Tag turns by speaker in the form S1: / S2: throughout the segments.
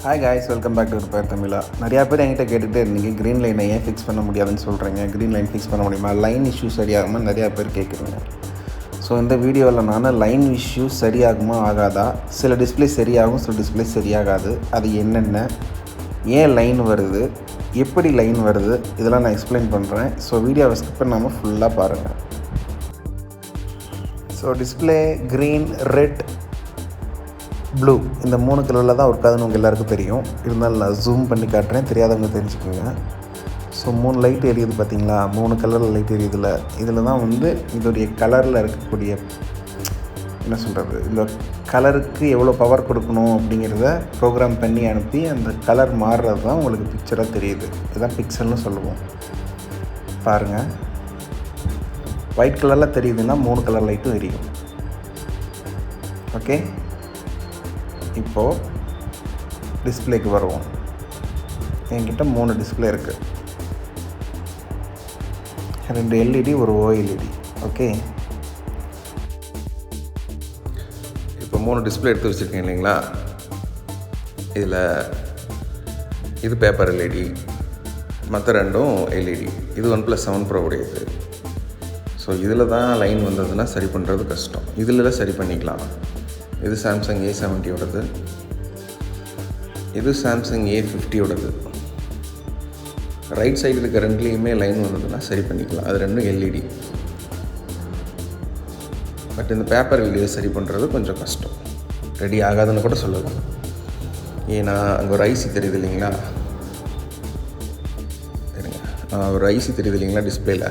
S1: Hi guys, welcome back to Tamizha. நிறையா பேர் என்கிட்ட கேட்டுகிட்டே இருந்தீங்க, க்ரீன் லைனை ஏன் ஃபிக்ஸ் பண்ண முடியாதுன்னு சொல்கிறீங்க, க்ரீன் லைன் ஃபிக்ஸ் பண்ண முடியுமா, லைன் இஷ்யூ சரியாகுமா நிறையா பேர் கேட்குறீங்க. ஸோ இந்த வீடியோவில் நான் லைன் இஷ்யூ சரியாகுமா ஆகாதா, சில டிஸ்பிளே சரியாகும், சில டிஸ்பிளே சரியாகாது, அது என்னென்ன, ஏன் லைன் வருது, எப்படி லைன் வருது, இதெல்லாம் நான் எக்ஸ்பிளைன் பண்ணுறேன். ஸோ வீடியோவை ஸ்கிப் பண்ணாமல் ஃபுல்லாக பாருங்கள். So display green, red, blue இந்த 3 கலரில் தான் ஒர்க் ஆகுதுன்னு உங்கள் எல்லாருக்கும் தெரியும். இருந்தாலும் நான் ஜூம் பண்ணி காட்டுறேன், தெரியாதவங்க தெரிஞ்சுக்கோங்க. ஸோ 3 லைட் எரியுது பார்த்தீங்களா, 3 கலரில் லைட் எரியுதில்ல, இதில் தான் இதோடைய கலரில் இருக்கக்கூடிய என்ன சொல்கிறது, இந்த கலருக்கு எவ்வளோ பவர் கொடுக்கணும் அப்படிங்கிறத ப்ரோக்ராம் பண்ணி அனுப்பி அந்த கலர் மாறுறது தான் உங்களுக்கு பிக்சராக தெரியுது. இதுதான் பிக்சல்னு சொல்லுவோம். பாருங்கள், ஒயிட் கலரில் தெரியுதுன்னா 3 கலர் லைட்டும் எரியும். ஓகே, இப்போது டிஸ்பிளேக்கு வருவோம். என்கிட்ட 3 டிஸ்பிளே இருக்குது, 2 எல்இடி, ஒரு ஓஎல்இடி. ஓகே, இப்போ 3 டிஸ்பிளே எடுத்து வச்சுருக்கேன் இல்லைங்களா. இதில் இது பேப்பர் எல்இடி, மற்ற 2ம் எல்இடி. இது OnePlus 7 Pro உடையது. ஸோ இதில் தான் லைன் வந்ததுன்னா சரி பண்ணுறது கஷ்டம். இதில் சரி பண்ணிக்கலாம். இது சாம்சங் A70 இது சாம்சங் A50 ரைட் சைடு இருக்க 2லேயுமே லைன் வந்ததுன்னா சரி பண்ணிக்கலாம். அது 2ம் எல்இடி. பட் இந்த பேப்பர் எல்இடியை சரி பண்ணுறது கொஞ்சம் கஷ்டம், ரெடி ஆகாதுன்னு கூட சொல்லலாம். ஏன்னா அங்கே ஒரு ஐசி தெரியுது இல்லைங்களா, ஒரு ஐசி தெரியுது இல்லைங்களா டிஸ்பிளேயில்,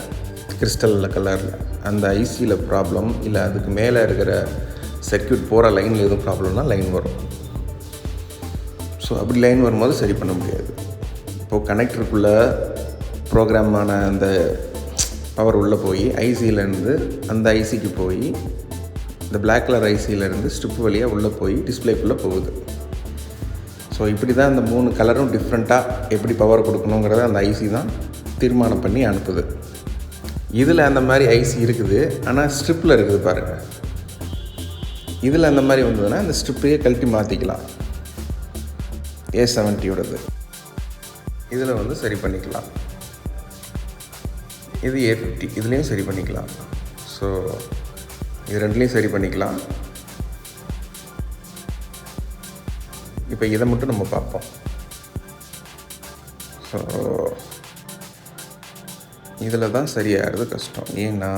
S1: கிறிஸ்டல் கலரில். அந்த ஐசியில் ப்ராப்ளம் இல்லை, அதுக்கு மேலே இருக்கிற சர்க்யூட் போகிற லைனில் எதுவும் ப்ராப்ளம்னா லைன் வரும். ஸோ அப்படி லைன் வரும்போது சரி பண்ண முடியாது. இப்போது கனெக்டருக்குள்ளே ப்ரோக்ராமான அந்த பவர் உள்ளே போய் ஐசியிலேருந்து அந்த ஐசிக்கு போய் இந்த பிளாக் கலர் ஐசியிலேருந்து ஸ்ட்ரிப் வழியாக உள்ளே போய் டிஸ்பிளேக்குள்ளே போகுது. ஸோ இப்படி தான் இந்த 3 கலரும் டிஃப்ரெண்ட்டாக எப்படி பவர் கொடுக்கணுங்கிறத அந்த ஐசி தான் தீர்மானம் பண்ணி அனுப்புது. இதில் அந்த மாதிரி ஐசி இருக்குது, ஆனால் ஸ்ட்ரிப்பில் இருக்குது பாருங்கள். இதில் அந்த மாதிரி வந்ததுன்னா இந்த ஸ்ட்ரிப்பையே கழட்டி மாற்றிக்கலாம். A70 இதில் சரி பண்ணிக்கலாம். இது A50 இதுலேயும் சரி பண்ணிக்கலாம். ஸோ இது 2லேயும் சரி பண்ணிக்கலாம். இப்போ இதை மட்டும் நம்ம பார்ப்போம். ஸோ இதில் தான் சரியாகிறது கஷ்டம். ஏன்னா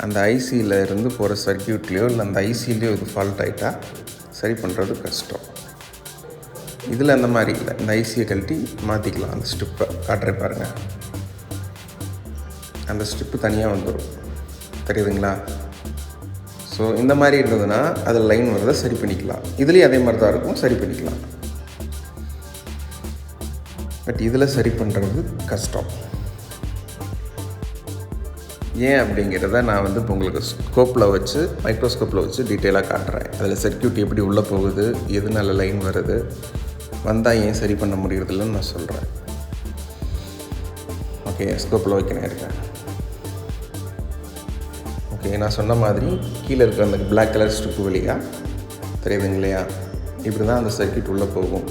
S1: அந்த ஐசியில் இருந்து போகிற சர்க்யூட்லேயோ இல்லை அந்த ஐசிலேயோ இது ஃபால்ட் ஆகிட்டா சரி பண்ணுறது கஷ்டம். இதில் அந்த மாதிரி இல்லை, இந்த ஐசியை கழட்டி மாற்றிக்கலாம். அந்த ஸ்ட்ரிப்பை காட்டுறேன் பாருங்கள், அந்த ஸ்ட்ரிப்பு தனியாக வந்துடும், தெரியுதுங்களா. ஸோ இந்த மாதிரி இருந்ததுன்னா அதில் லைன் வரதை சரி பண்ணிக்கலாம். இதுலேயும் அதே மாதிரி தான் இருக்கும், சரி பண்ணிக்கலாம். பட் இதில் சரி பண்ணுறது கஷ்டம். ஏன் அப்படிங்கிறத நான் இப்போ உங்களுக்கு ஸ்கோப்பில் வச்சு, மைக்ரோஸ்கோப்பில் வச்சு டீட்டெயிலாக காட்டுறேன். அதில் சர்க்யூட் எப்படி உள்ளே போகுது, எதுனால லைன் வருது, வந்தால் ஏன் சரி பண்ண முடியறதில்லன்னு நான் சொல்கிறேன். ஓகே, ஸ்கோப்பில் வைக்கிறேன் இருக்கேன். ஓகே, நான் சொன்ன மாதிரி கீழே இருக்கிற அந்த பிளாக் கலர் ஸ்ட்ரிப்பு வழியாக தெரியுதுங்க இல்லையா, இப்படி தான் அந்த சர்க்யூட் உள்ளே போகும்.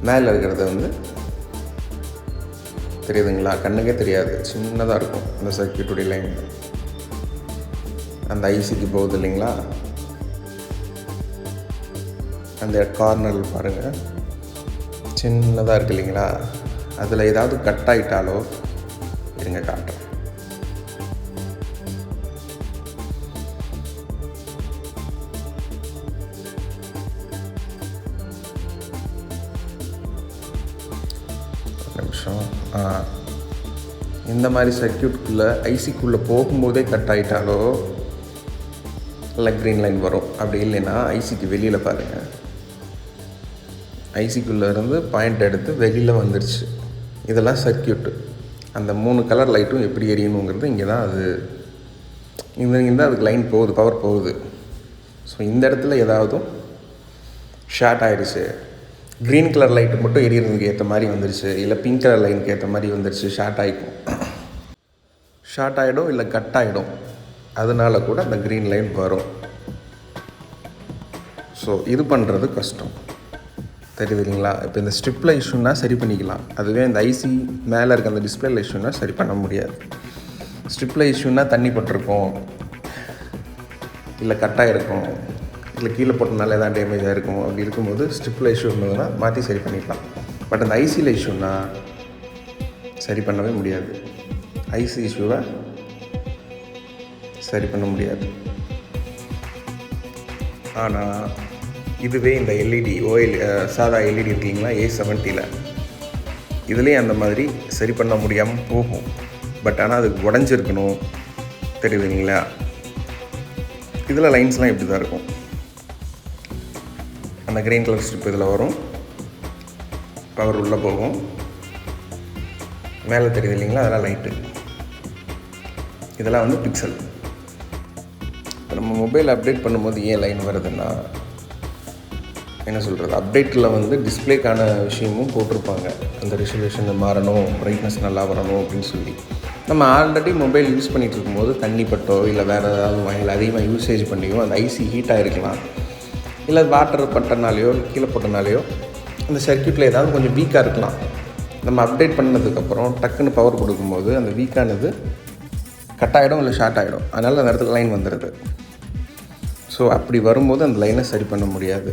S1: மேலே இருக்கிறத தெரியுதுங்களா, கண்ணுக்கே தெரியாது, சின்னதாக இருக்கும் அந்த சர்க்யூட்டுடைய லைன். அந்த ஐசிக்கு போகுது இல்லைங்களா, அந்த கார்னரில் பாருங்கள் சின்னதாக இருக்குது இல்லைங்களா. அதில் ஏதாவது கட் ஆகிட்டாலோ இருங்க காட்டுறேன். நிமிஷம். இந்த மாதிரி சர்க்யூட்டுக்குள்ளே ஐசிக்குள்ளே போகும்போதே கட் ஆகிட்டாலோ இல்லை க்ரீன் லைன் வரும். அப்படி இல்லைன்னா ஐசிக்கு வெளியில் பாருங்கள், ஐசிக்குள்ளே இருந்து பாயிண்ட் எடுத்து வெளியில் வந்துடுச்சு. இதெல்லாம் சர்க்யூட்டு. அந்த 3 கலர் லைட்டும் எப்படி எரியணுங்கிறது இங்கே தான், அது இங்கே அதுக்கு லைன் போகுது, பவர் போகுது. ஸோ இந்த இடத்துல ஏதாவது ஷார்ட் ஆகிடுச்சு, க்ரீன் கலர் லைட்டு மட்டும் எரியறதுக்கு ஏற்ற மாதிரி வந்துருச்சு, இல்லை பிங்க் கலர் லைனுக்கு ஏற்ற மாதிரி வந்துருச்சு, ஷார்ட் ஆகிடும் இல்லை கட் ஆகிடும். அதனால கூட அந்த க்ரீன் லைன் வரும். ஸோ இது பண்ணுறது கஷ்டம், தெரியுதுங்களா? இப்போ இந்த ஸ்ட்ரிப்பில் இஷ்யூன்னா சரி பண்ணிக்கலாம். அதுவே இந்த ஐசி மேலே இருக்க அந்த டிஸ்பிளேல இஷ்யூன்னா சரி பண்ண முடியாது. ஸ்ட்ரிப்பில் இஷ்யூன்னா தண்ணி பட்டிருக்கும், இல்லை கட்டாக இருக்கும், இல்லை கீழே போட்டனால எதாவது டேமேஜ் ஆகிருக்கும். அப்படி இருக்கும்போது ஸ்ட்ரிப்பில் இஷ்யூ இருந்ததுன்னா மாற்றி சரி பண்ணிக்கலாம். பட் அந்த ஐசியில் இஷ்யூன்னா சரி பண்ணவே முடியாது. ஐசி இஷ்யூவை சரி பண்ண முடியாது. ஆனால் இதுவே இந்த எல்இடி சாதா எல்இடி இருக்குங்களா A70, இதுலேயும் அந்த மாதிரி சரி பண்ண முடியாமல் போகும். பட் ஆனால் அதுக்கு உடஞ்சிருக்கணும், தெரியுதுங்களா? இதில் லைன்ஸ்லாம் இப்படி தான் இருக்கும். அந்த க்ரீன் கலர் ஸ்ட்ரிப் இதில் வரும், பவர் உள்ளே போகும், மேலே தெரியுது இல்லைங்களா, அதெல்லாம் லைட்டு. இதெல்லாம் வந்து பிக்சல். இப்போ நம்ம மொபைல் அப்டேட் பண்ணும்போது ஏன் லைன் வருதுன்னா, என்ன சொல்கிறது, அப்டேட்டில் வந்து டிஸ்பிளேக்கான விஷயமும் போட்டிருப்பாங்க. அந்த ரெசல்யூஷன் மாறணும், பிரைட்னஸ் நல்லா வரணும் அப்படின்னு சொல்லி. நம்ம ஆல்ரெடி மொபைல் யூஸ் பண்ணிகிட்டு இருக்கும்போது தண்ணி பட்டோ இல்லை வேறு ஏதாவது வாயில் அதிகமாக யூசேஜ் பண்ணியோ அந்த ஐசி ஹீட்டாக இருக்கலாம், இல்லை வாட்டர் பட்டனாலேயோ கீழே போட்டனாலேயோ அந்த சர்க்யூட்டில் ஏதாவது கொஞ்சம் வீக்காக இருக்கலாம். நம்ம அப்டேட் பண்ணதுக்கப்புறம் டக்குன்னு பவர் கொடுக்கும்போது அந்த வீக்கானது கட் ஆகிடும், இல்லை ஷார்ட் ஆகிடும். அதனால் அந்த இடத்துல லைன் வந்துடுது. ஸோ அப்படி வரும்போது அந்த லைனை சரி பண்ண முடியாது.